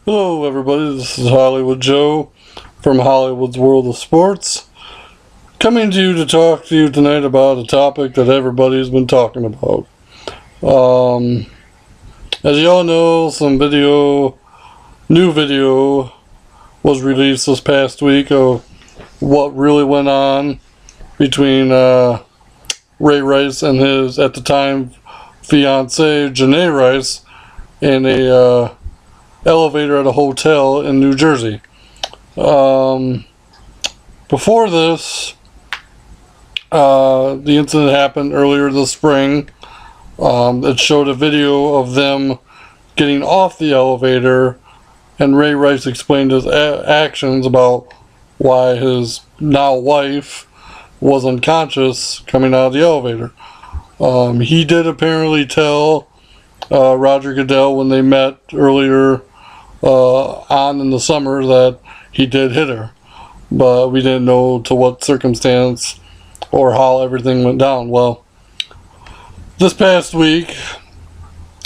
Hello everybody, this is Hollywood Joe from Hollywood's World of Sports, coming to you to talk to you tonight about a topic that everybody's been talking about. As you all know, new video was released this past week of what really went on between Ray Rice and his, at the time, fiancée, Janae Rice, in a elevator at a hotel in New Jersey. Before this, the incident happened earlier this spring. It showed a video of them getting off the elevator, and Ray Rice explained his actions about why his now wife was unconscious coming out of the elevator. He did apparently tell Roger Goodell when they met earlier on in the summer that he did hit her, but we didn't know to what circumstance or how everything went down. Well, this past week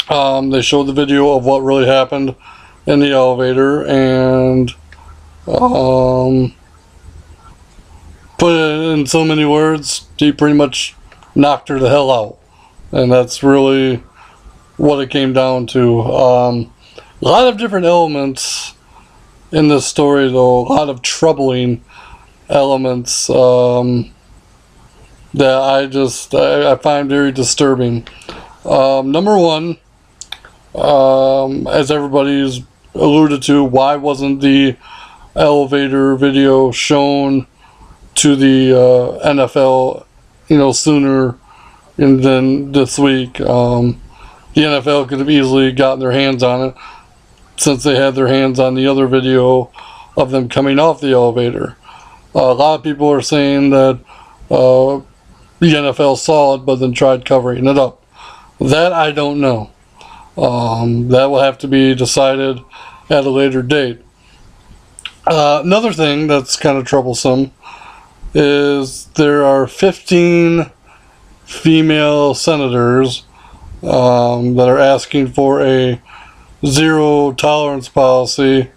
they showed the video of what really happened in the elevator, and put it in so many words, he pretty much knocked her the hell out, and that's really what it came down to. A lot of different elements in this story, though. A lot of troubling elements that I find very disturbing. Number one, as everybody's alluded to, why wasn't the elevator video shown to the NFL, sooner than this week? The NFL could have easily gotten their hands on it, since they had their hands on the other video of them coming off the elevator. A lot of people are saying that the NFL saw it but then tried covering it up. That I don't know. That will have to be decided at a later date. Another thing that's kind of troublesome is there are 15 female senators that are asking for a zero tolerance policy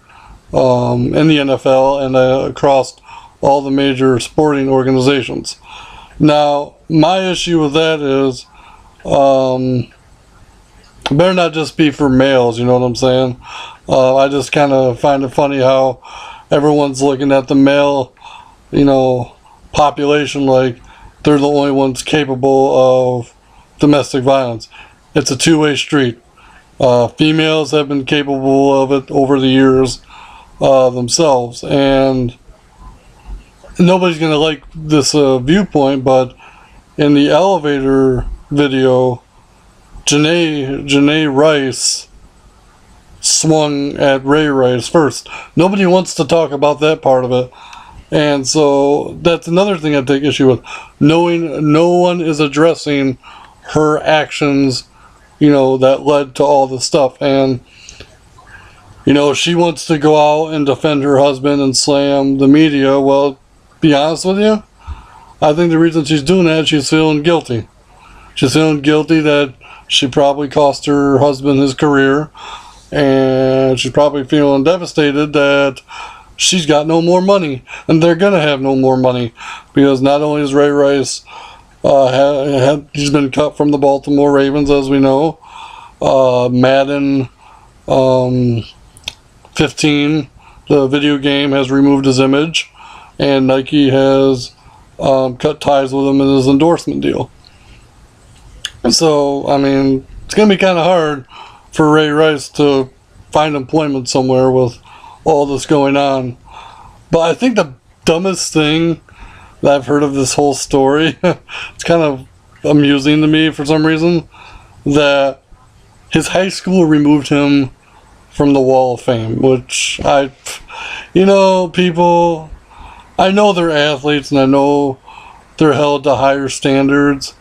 in the NFL and across all the major sporting organizations. Now, my issue with that is it better not just be for males, you know what I'm saying? I just kind of find it funny how everyone's looking at the male, population like they're the only ones capable of domestic violence. It's a two-way street. Females have been capable of it over the years themselves, and nobody's going to like this viewpoint, but in the elevator video, Janae Rice swung at Ray Rice first. Nobody wants to talk about that part of it, and so that's another thing I take issue with, knowing no one is addressing her actions that led to all this stuff. And she wants to go out and defend her husband and slam the media. Well, be honest with you, I think the reason she's doing that, she's feeling guilty. She's feeling guilty that she probably cost her husband his career, and she's probably feeling devastated that she's got no more money, and they're gonna have no more money, because not only is Ray Rice he's been cut from the Baltimore Ravens, as we know. Madden 15, the video game, has removed his image, and Nike has cut ties with him in his endorsement deal. So, it's going to be kind of hard for Ray Rice to find employment somewhere with all this going on. But I think the dumbest thing that I've heard of this whole story, it's kind of amusing to me for some reason, that his high school removed him from the Wall of Fame, which people, I know they're athletes and I know they're held to higher standards,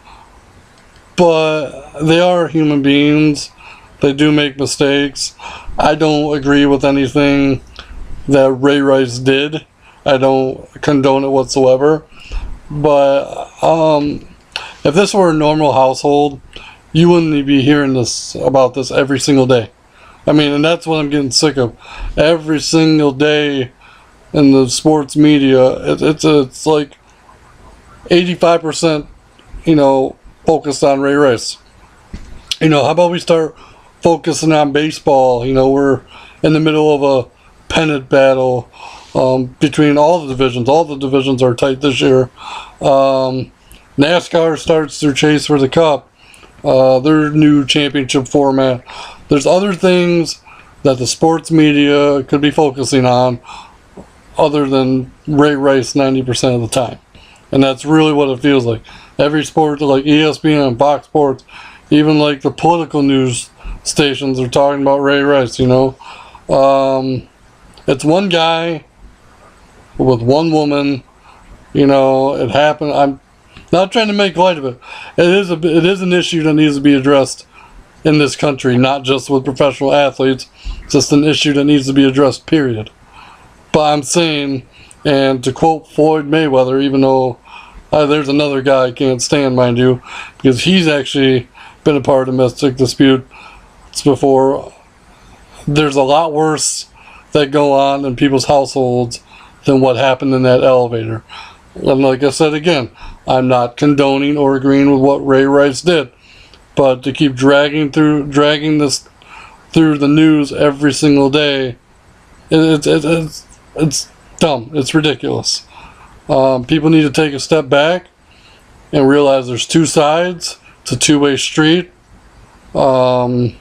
but they are human beings. They do make mistakes. I don't agree with anything that Ray Rice did. I don't condone it whatsoever. But if this were a normal household, you wouldn't be hearing about this every single day. I mean, and that's what I'm getting sick of. Every single day in the sports media, it's like 85%, focused on Ray Rice. How about we start focusing on baseball? We're in the middle of a pennant battle between all the divisions. All the divisions are tight this year. NASCAR starts their chase for the Cup, their new championship format. There's other things that the sports media could be focusing on other than Ray Rice 90% of the time. And that's really what it feels like. Every sport, like ESPN, Fox Sports, even like the political news stations are talking about Ray Rice, It's one guy with one woman, it happened. I'm not trying to make light of it. It is an issue that needs to be addressed in this country, not just with professional athletes. It's just an issue that needs to be addressed, period. But I'm saying, and to quote Floyd Mayweather, even though there's another guy I can't stand, mind you, because he's actually been a part of domestic dispute before. There's a lot worse that go on in people's households than what happened in that elevator. And like I said again, I'm not condoning or agreeing with what Ray Rice did, but to keep dragging this through the news every single day, it's dumb. It's ridiculous. People need to take a step back and realize there's two sides. It's a two-way street. I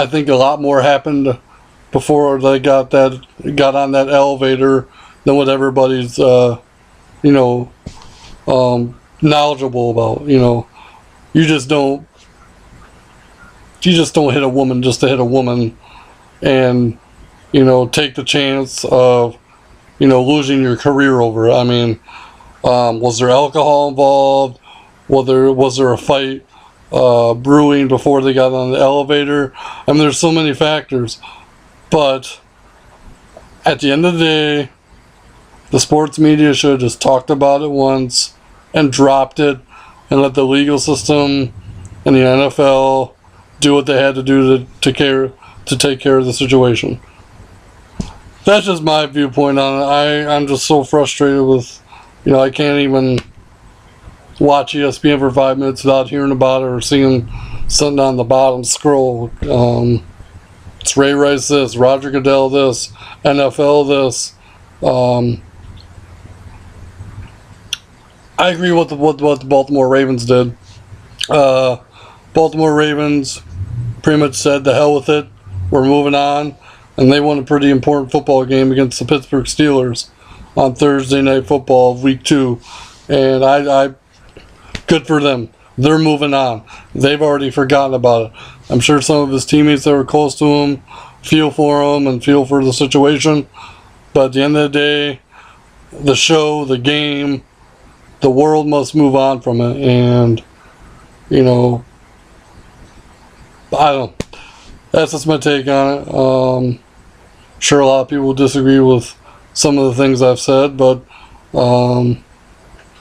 think a lot more happened before they got on that elevator than what everybody's knowledgeable about. You just don't hit a woman just to hit a woman, and take the chance of losing your career over it. I mean, was there alcohol involved? Was there a fight brewing before they got on the elevator? I mean, there's so many factors. But at the end of the day, the sports media should have just talked about it once and dropped it and let the legal system and the NFL do what they had to do to take care of the situation. That's just my viewpoint on it. I'm just so frustrated with, I can't even watch ESPN for 5 minutes without hearing about it or seeing something on the bottom scroll. It's Ray Rice this, Roger Goodell this, NFL this. I agree with what the Baltimore Ravens did. Baltimore Ravens pretty much said, the hell with it, we're moving on. And they won a pretty important football game against the Pittsburgh Steelers on Thursday Night Football of Week 2. And I good for them. They're moving on. They've already forgotten about it. I'm sure some of his teammates that were close to him feel for him and feel for the situation. But at the end of the day, the show, the game, the world must move on from it. And, that's just my take on it. Sure, a lot of people disagree with some of the things I've said, but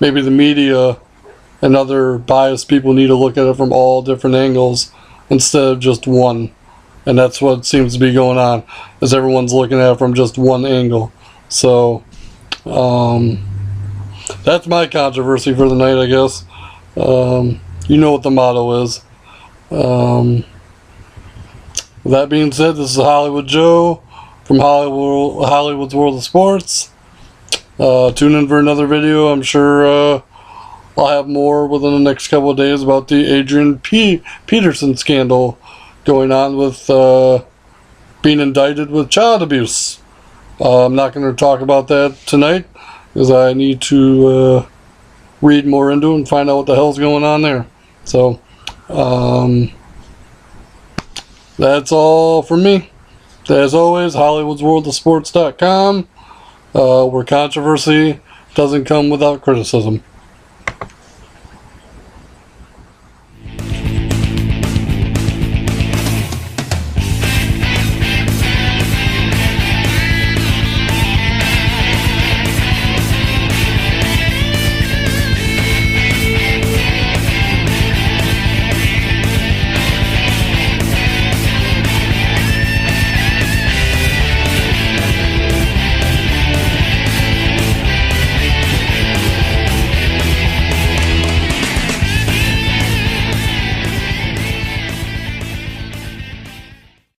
maybe the media and other biased people need to look at it from all different angles instead of just one. And that's what seems to be going on, is everyone's looking at it from just one angle. So that's my controversy for the night, I guess. You know what the motto is. With that being said, this is Hollywood Joe from Hollywood's World of Sports. Tune in for another video. I'm sure I'll have more within the next couple of days about the Adrian Peterson scandal going on with being indicted with child abuse. I'm not going to talk about that tonight because I need to read more into it and find out what the hell's going on there. So, that's all from me. As always, HollywoodsWorldOfSports.com, where controversy doesn't come without criticism.